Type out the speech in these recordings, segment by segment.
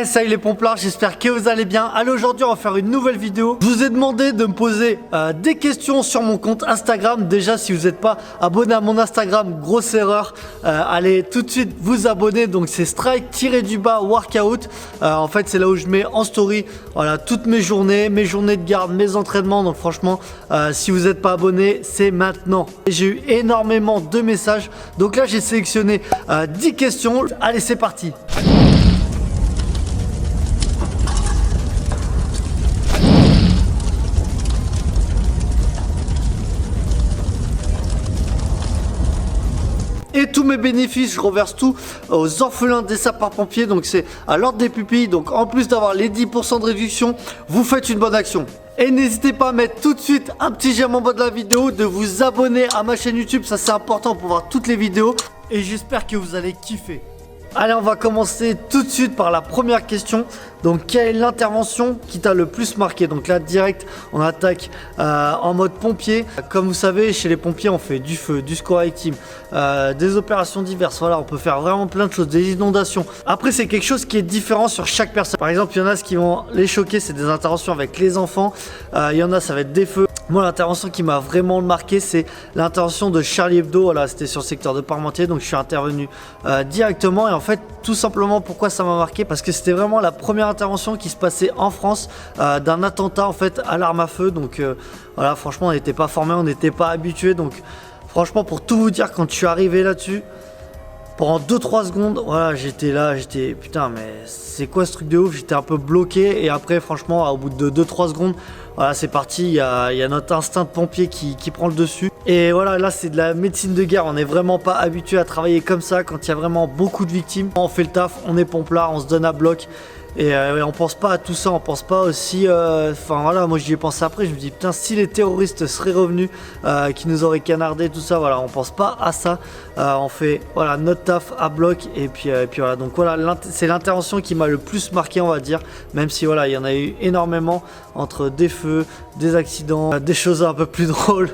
Salut les pomplards, j'espère que vous allez bien. Allez, aujourd'hui on va faire une nouvelle vidéo. Je vous ai demandé de me poser des questions sur mon compte Instagram. Déjà, si vous n'êtes pas abonné à mon Instagram, grosse erreur, allez tout de suite vous abonner. Donc c'est strike-workout. En fait c'est là où je mets en story voilà, toutes mes journées de garde, mes entraînements. Donc franchement, si vous n'êtes pas abonné, c'est maintenant. J'ai eu énormément de messages. Donc là j'ai sélectionné 10 questions. Allez, c'est parti. Et tous mes bénéfices, je reverse tout aux orphelins des sapeurs-pompiers. Donc c'est à l'ordre des pupilles. Donc en plus d'avoir les 10% de réduction, vous faites une bonne action. Et n'hésitez pas à mettre tout de suite un petit j'aime en bas de la vidéo, de vous abonner à ma chaîne YouTube. Ça c'est important pour voir toutes les vidéos. Et j'espère que vous allez kiffer. Allez, on va commencer tout de suite par la première question. Donc, quelle est l'intervention qui t'a le plus marqué? Donc là, direct, on attaque en mode pompier. Comme vous savez, chez les pompiers, on fait du feu, du secours active, des opérations diverses. Voilà, on peut faire vraiment plein de choses, des inondations. Après, c'est quelque chose qui est différent sur chaque personne. Par exemple, il y en a ce qui vont les choquer, c'est des interventions avec les enfants. Il y en a, ça va être des feux. Moi, l'intervention qui m'a vraiment marqué, c'est l'intervention de Charlie Hebdo. Voilà, c'était sur le secteur de Parmentier, donc je suis intervenu directement. Et en fait, tout simplement, pourquoi ça m'a marqué? Parce que c'était vraiment la première intervention qui se passait en France d'un attentat en fait à l'arme à feu. Donc voilà, franchement, on n'était pas formé, on n'était pas habitué. Donc franchement, pour tout vous dire, quand je suis arrivé là-dessus, pendant 2-3 secondes, voilà, j'étais putain, mais c'est quoi ce truc de ouf? J'étais un peu bloqué. Et après, franchement, au bout de 2-3 secondes, voilà, c'est parti. Il y a notre instinct de pompier qui prend le dessus. Et voilà, là, c'est de la médecine de guerre. On n'est vraiment pas habitué à travailler comme ça quand il y a vraiment beaucoup de victimes. On fait le taf, on est pomplard, on se donne à bloc. Et on pense pas à tout ça, on pense pas aussi. Enfin voilà, moi j'y ai pensé après. Je me dis putain, si les terroristes seraient revenus, qui nous auraient canardé, tout ça, voilà, on pense pas à ça. On fait voilà notre taf à bloc et puis voilà. Donc voilà, c'est l'intervention qui m'a le plus marqué, on va dire. Même si voilà, il y en a eu énormément entre des feux, des accidents, des choses un peu plus drôles.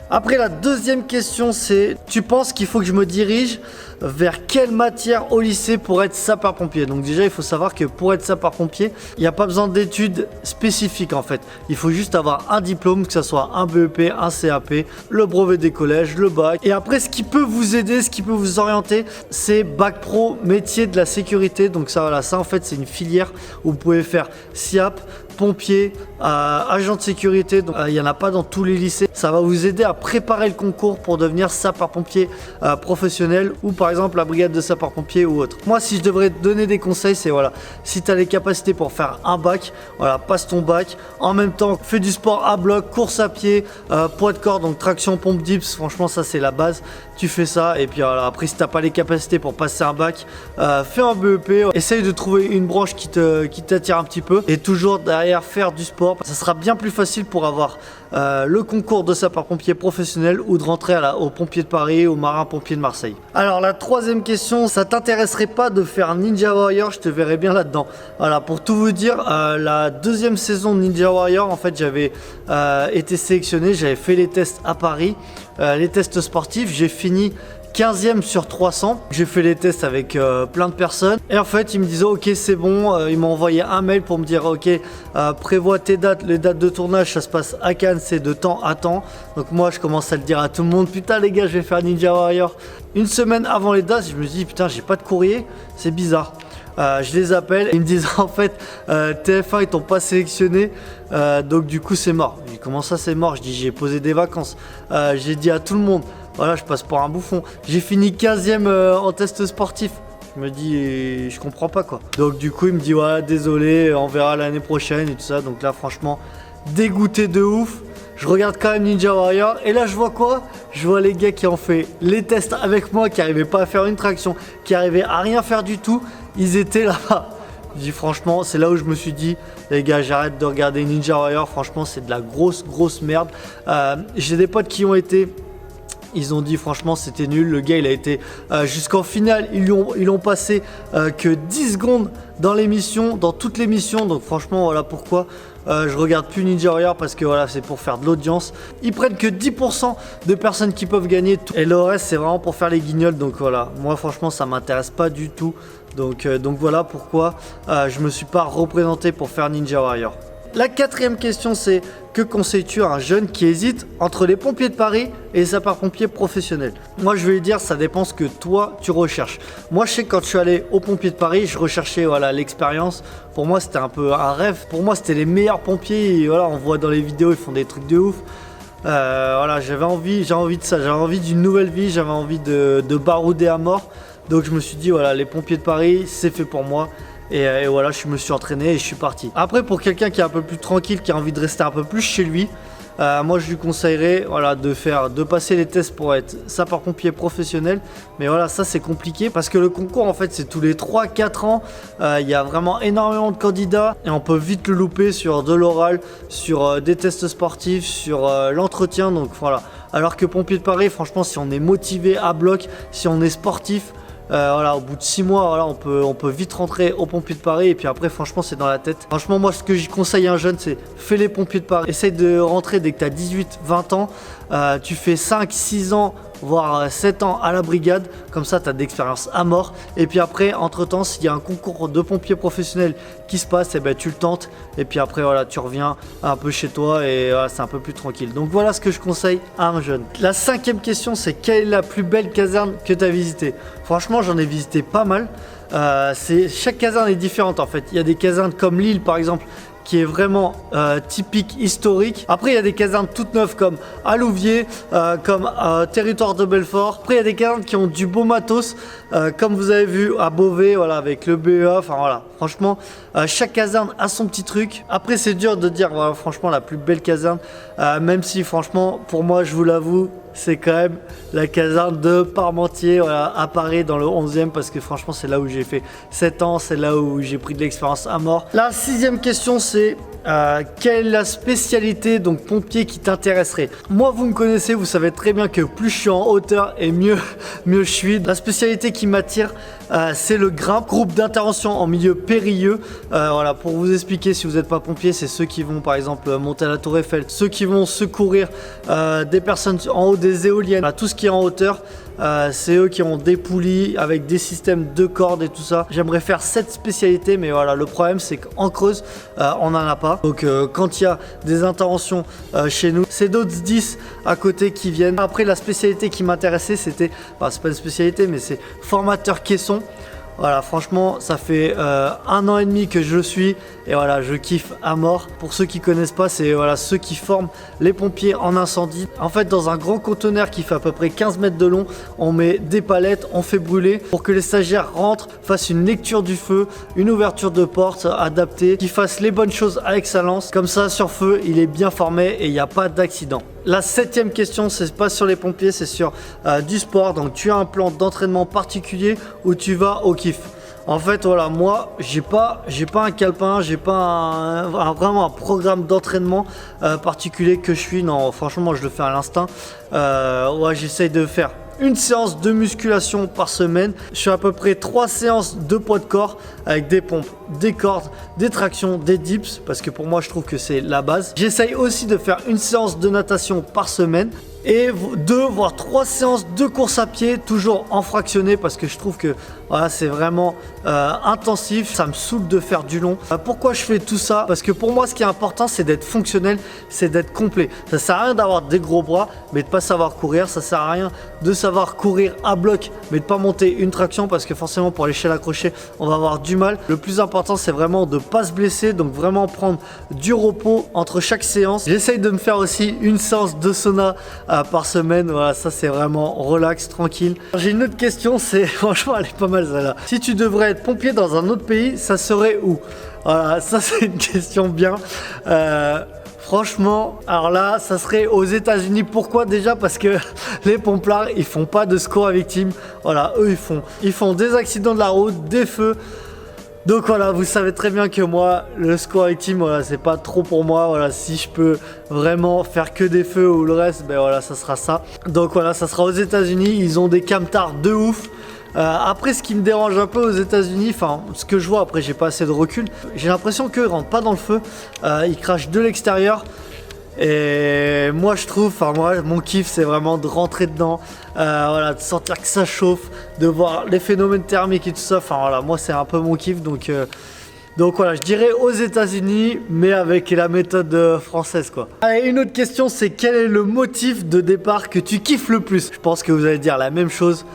Après, la deuxième question, c'est: tu penses qu'il faut que je me dirige vers quelle matière au lycée pour être sapeur-pompier? Donc déjà, il faut savoir que pour être sapeur-pompier, il n'y a pas besoin d'études spécifiques en fait. Il faut juste avoir un diplôme, que ce soit un BEP, un CAP, le brevet des collèges, le bac. Et après, ce qui peut vous aider, ce qui peut vous orienter, c'est Bac Pro métier de la sécurité. Donc ça, voilà, ça en fait, c'est une filière où vous pouvez faire SIAP, pompier, agent de sécurité. Donc il n'y en a pas dans tous les lycées. Ça va vous aider à préparer le concours pour devenir sapeur-pompier professionnel, ou par exemple la brigade de sapeurs-pompiers ou autre. Moi, si je devrais te donner des conseils, c'est voilà, si tu as les capacités pour faire un bac, voilà, passe ton bac. En même temps, fais du sport à bloc, course à pied, poids de corps, donc traction, pompe, dips. Franchement, ça c'est la base. Tu fais ça et puis voilà, après, si tu n'as pas les capacités pour passer un bac, fais un BEP. Essaye de trouver une branche qui t'attire un petit peu et toujours derrière faire du sport. Ça sera bien plus facile pour avoir le concours de sapeur-pompier professionnel ou de rentrer aux pompiers de Paris, aux marins-pompiers de Marseille. Alors la troisième question, ça t'intéresserait pas de faire Ninja Warrior? Je te verrais bien là-dedans. Voilà, pour tout vous dire, la deuxième saison de Ninja Warrior, en fait, j'avais été sélectionné, j'avais fait les tests à Paris, les tests sportifs, j'ai fini 15e sur 300. J'ai fait les tests avec plein de personnes et en fait ils me disaient ok, c'est bon. Ils m'ont envoyé un mail pour me dire ok, prévois tes dates, les dates de tournage, ça se passe à Cannes, c'est de temps à temps. Donc moi je commence à le dire à tout le monde, putain les gars, je vais faire Ninja Warrior. Une semaine avant les dates, je me dis putain, j'ai pas de courrier, c'est bizarre. Je les appelle et ils me disent en fait TF1 ils t'ont pas sélectionné, donc du coup c'est mort. Je dis comment ça c'est mort? Je dis j'ai posé des vacances. J'ai dit à tout le monde, voilà, je passe pour un bouffon. J'ai fini 15e en test sportif. Je me dis, je comprends pas quoi. Donc du coup il me dit voilà, désolé, on verra l'année prochaine et tout ça. Donc là franchement dégoûté de ouf. Je regarde quand même Ninja Warrior et là je vois quoi? Je vois les gars qui ont fait les tests avec moi, qui n'arrivaient pas à faire une traction, qui n'arrivaient à rien faire du tout. Ils étaient là-bas. Je dis franchement, c'est là où je me suis dit les gars, j'arrête de regarder Ninja Warrior. Franchement c'est de la grosse merde. J'ai des potes qui ont été. Ils ont dit franchement c'était nul. Le gars il a été jusqu'en finale. Ils l'ont passé que 10 secondes dans l'émission, dans toute l'émission. Donc franchement voilà pourquoi je regarde plus Ninja Warrior, parce que voilà, c'est pour faire de l'audience. Ils prennent que 10% de personnes qui peuvent gagner tout. Et le reste c'est vraiment pour faire les guignols. Donc voilà, moi franchement ça m'intéresse pas du tout Donc voilà pourquoi je me suis pas représenté pour faire Ninja Warrior. La quatrième question, c'est que conseilles-tu à un jeune qui hésite entre les pompiers de Paris et les sapeurs-pompiers professionnels? Moi, je vais lui dire, ça dépend ce que toi, tu recherches. Moi, je sais que quand je suis allé aux pompiers de Paris, je recherchais l'expérience. Pour moi, c'était un peu un rêve. Pour moi, c'était les meilleurs pompiers. Et voilà, on voit dans les vidéos, ils font des trucs de ouf. J'ai envie de ça. J'avais envie d'une nouvelle vie. J'avais envie de barouder à mort. Donc, je me suis dit, voilà, les pompiers de Paris, c'est fait pour moi. Et voilà, je me suis entraîné et je suis parti. Après, pour quelqu'un qui est un peu plus tranquille, qui a envie de rester un peu plus chez lui, moi je lui conseillerais de passer les tests pour être sapeur-pompier professionnel. Mais voilà, ça c'est compliqué parce que le concours en fait c'est tous les 3-4 ans. Il y a vraiment énormément de candidats et on peut vite le louper sur de l'oral, sur des tests sportifs, sur l'entretien. Donc voilà. Alors que pompier de Paris, franchement, si on est motivé à bloc, si on est sportif, au bout de 6 mois, voilà, on peut vite rentrer aux pompiers de Paris. Et puis après, franchement, c'est dans la tête. Franchement, moi, ce que je conseille à un jeune, c'est fais les pompiers de Paris. Essaye de rentrer dès que tu as 18-20 ans. Tu fais 5-6 ans, voire 7 ans à la brigade. Comme ça, tu as d'expérience à mort. Et puis après, entre-temps, s'il y a un concours de pompiers professionnels qui se passe, tu le tentes. Et puis après, voilà, tu reviens un peu chez toi et voilà, c'est un peu plus tranquille. Donc voilà ce que je conseille à un jeune. La 5e question, c'est quelle est la plus belle caserne que tu as visitée? Franchement, j'en ai visité pas mal. Chaque caserne est différente en fait. Il y a des casernes comme Lille par exemple, qui est vraiment typique historique. Après, il y a des casernes toutes neuves comme à Louviers, comme Territoire de Belfort. Après, il y a des casernes qui ont du beau matos, comme vous avez vu à Beauvais, voilà, avec le BEA. Enfin voilà, franchement, chaque caserne a son petit truc. Après, c'est dur de dire, voilà, franchement, la plus belle caserne, même si, franchement, pour moi, je vous l'avoue, c'est quand même la caserne de Parmentier, voilà, à Paris dans le 11e, parce que franchement c'est là où j'ai fait 7 ans, c'est là où j'ai pris de l'expérience à mort. La 6e question, c'est quelle est la spécialité donc pompier qui t'intéresserait? Moi, vous me connaissez, vous savez très bien que plus je suis en hauteur et mieux je suis. La spécialité qui m'attire, c'est le grimpe, groupe d'intervention en milieu périlleux. Voilà, pour vous expliquer, si vous n'êtes pas pompier, c'est ceux qui vont par exemple monter à la Tour Eiffel, ceux qui vont secourir des personnes en haut des éoliennes, voilà, tout ce qui est en hauteur. C'est eux qui ont des poulies avec des systèmes de cordes et tout ça. J'aimerais faire cette spécialité, mais voilà, le problème c'est qu'en Creuse on n'en a pas. Donc quand il y a des interventions chez nous, c'est d'autres 10 à côté qui viennent. Après, la spécialité qui m'intéressait, c'était, c'est pas une spécialité, mais c'est formateur caisson. Voilà, franchement, ça fait 1 an et demi que je le suis et voilà, je kiffe à mort. Pour ceux qui connaissent pas, c'est voilà, ceux qui forment les pompiers en incendie. En fait, dans un grand conteneur qui fait à peu près 15 mètres de long, on met des palettes, on fait brûler pour que les stagiaires rentrent, fassent une lecture du feu, une ouverture de porte adaptée, qu'ils fassent les bonnes choses à excellence. Comme ça, sur feu, il est bien formé et il n'y a pas d'accident. La 7e question, c'est pas sur les pompiers, c'est sur du sport. Donc tu as un plan d'entraînement particulier ou tu vas au kiff? En fait, voilà, moi, j'ai pas un calepin, j'ai pas vraiment un programme d'entraînement particulier que je suis. Non, franchement, moi, je le fais à l'instinct. Ouais, j'essaye de faire une séance de musculation par semaine. Je fais à peu près 3 séances de poids de corps avec des pompes, des cordes, des tractions, des dips, parce que pour moi je trouve que c'est la base. J'essaye aussi de faire une séance de natation par semaine et 2 voire 3 séances de course à pied, toujours en fractionné, parce que je trouve que voilà, c'est vraiment intensif, ça me saoule de faire du long. Pourquoi je fais tout ça? Parce que pour moi ce qui est important, c'est d'être fonctionnel, c'est d'être complet. Ça sert à rien d'avoir des gros bras mais de pas savoir courir, ça sert à rien de savoir courir à bloc mais de pas monter une traction, parce que forcément pour l'échelle accrochée on va avoir du mal. Le plus important, c'est vraiment de pas se blesser, donc vraiment prendre du repos entre chaque séance. J'essaye de me faire aussi une séance de sauna par semaine. Voilà, ça c'est vraiment relax, tranquille. J'ai une autre question, c'est franchement elle est pas mal celle-là. Si tu devrais être pompier dans un autre pays, ça serait où? Voilà, ça c'est une question bien. Franchement, alors là, ça serait aux États-Unis. Pourquoi? Déjà parce que les pompiers, ils font pas de secours à victimes. Voilà, eux, ils font des accidents de la route, des feux. Donc voilà, vous savez très bien que moi, le secours à victime, voilà, c'est pas trop pour moi. Voilà, si je peux vraiment faire que des feux ou le reste, ben voilà, ça sera ça. Donc voilà, ça sera aux États-Unis. Ils ont des camtars de ouf. Après, ce qui me dérange un peu aux États-Unis, enfin, ce que je vois, après, j'ai pas assez de recul, j'ai l'impression qu'eux rentrent pas dans le feu, ils crachent de l'extérieur. Et moi je trouve, enfin moi mon kiff c'est vraiment de rentrer dedans, voilà, de sentir que ça chauffe, de voir les phénomènes thermiques et tout ça. Enfin voilà, moi c'est un peu mon kiff, donc voilà, je dirais aux États-Unis, mais avec la méthode française quoi. Allez, une autre question, c'est quel est le motif de départ que tu kiffes le plus? Je pense que vous allez dire la même chose.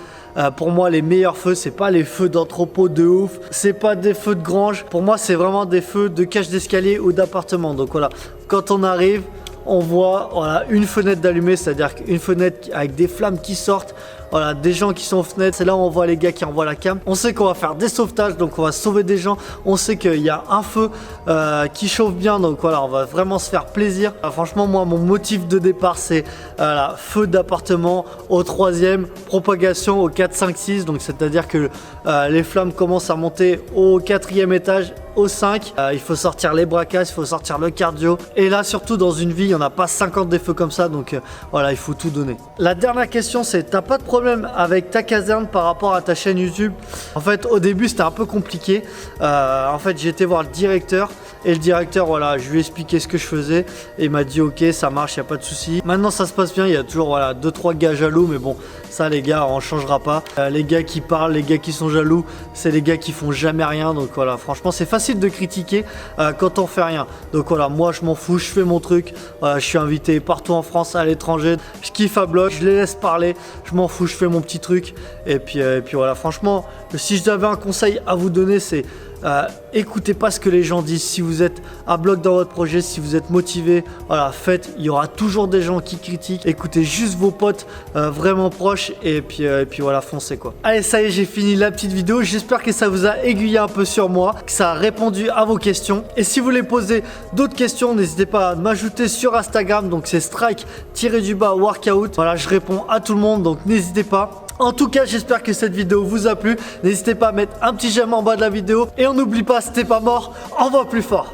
Pour moi, les meilleurs feux, c'est pas les feux d'entrepôt de ouf, c'est pas des feux de grange. Pour moi, c'est vraiment des feux de cage d'escalier ou d'appartement. Donc voilà, quand on arrive, on voit voilà, une fenêtre d'allumée, c'est-à-dire une fenêtre avec des flammes qui sortent. Voilà, des gens qui sont aux fenêtres, c'est là où on voit les gars qui envoient la cam. On sait qu'on va faire des sauvetages, donc on va sauver des gens. On sait qu'il y a un feu qui chauffe bien, donc voilà, on va vraiment se faire plaisir. Franchement, moi, mon motif de départ, c'est feu d'appartement au 3e, propagation au 4, 5, 6. Donc c'est-à-dire que les flammes commencent à monter au 4e étage, au 5. Il faut sortir les braquages, il faut sortir le cardio. Et là, surtout dans une vie, il n'y en a pas 50 des feux comme ça, donc voilà, il faut tout donner. La dernière question, c'est t'as pas de problème avec ta caserne par rapport à ta chaîne YouTube? En fait, au début, c'était un peu compliqué. En fait, j'ai été voir le directeur et le directeur, voilà, je lui ai expliqué ce que je faisais et il m'a dit ok, ça marche, il n'y a pas de souci. Maintenant, ça se passe bien. Il y a toujours voilà 2-3 gars jaloux, mais bon, ça, les gars, on changera pas. Les gars qui parlent, les gars qui sont jaloux, c'est les gars qui font jamais rien. Donc voilà, franchement, c'est facile de critiquer quand on fait rien. Donc voilà, moi, je m'en fous, je fais mon truc. Je suis invité partout en France, à l'étranger. Je kiffe à bloc, je les laisse parler. Je m'en fous, je fais mon petit truc. Et puis voilà, franchement, si j'avais un conseil à vous donner, c'est écoutez pas ce que les gens disent. Si vous êtes à bloc dans votre projet, si vous êtes motivé, voilà, faites. Il y aura toujours des gens qui critiquent. Écoutez juste vos potes vraiment proches et puis voilà, foncez quoi. Allez, ça y est, j'ai fini la petite vidéo. J'espère que ça vous a aiguillé un peu sur moi, que ça a répondu à vos questions. Et si vous voulez poser d'autres questions, n'hésitez pas à m'ajouter sur Instagram. Donc c'est strike-workout. Voilà, je réponds à tout le monde, donc n'hésitez pas. En tout cas, j'espère que cette vidéo vous a plu. N'hésitez pas à mettre un petit j'aime en bas de la vidéo. Et on n'oublie pas, si t'es pas mort, envoie plus fort.